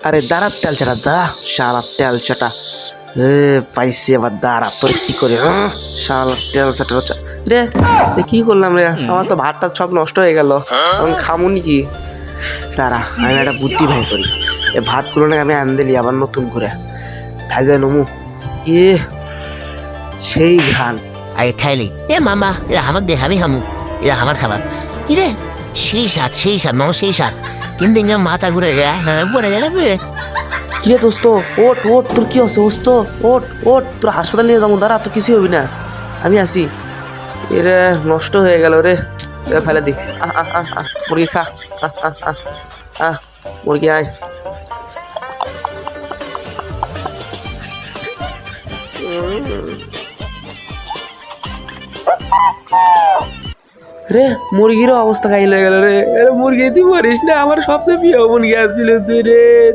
আরে দাঁড়া তেল চাটা দাঁড়া শালা তেল চাটা পাইছি এবার দাঁড়া তোর কি করে শালা তেল চাটা রে কি করলাম রে আমার তো ভাতটা সব নষ্ট হয়ে গেল আমি খামুনি কি দাঁড়া আমি একটা বুদ্ধি ভাই করি এ ভাতগুলো না আমি আনদেলি আবার নতুন করে ভেজে নমু এ সেই ঘ্রাণ আরে খাইলি মামা এরা আমার দেখ আমি খামু এরা আমার খাবার কিরে সেই স্বাদ মামা সেই স্বাদ কিন্তু মাথা ঘুরে পড়ে গেলে কিরে দোস্ত ওট ওট তোর কি হচ্ছে দোস্ত ওট ওট তোর হাসপাতাল নিয়ে যাবো দাঁড়া তোর কিছু হবি না আমি আসি এরে নষ্ট হয়ে গেল রে ফেলে দি মুরগি খা মুরগি আয় রে মুরগিরও অবস্থা খাইল গেল রে মুরগি তুই মরিস না আমার সবচেয়ে প্রিয় মুরগি আসছিল তুই রে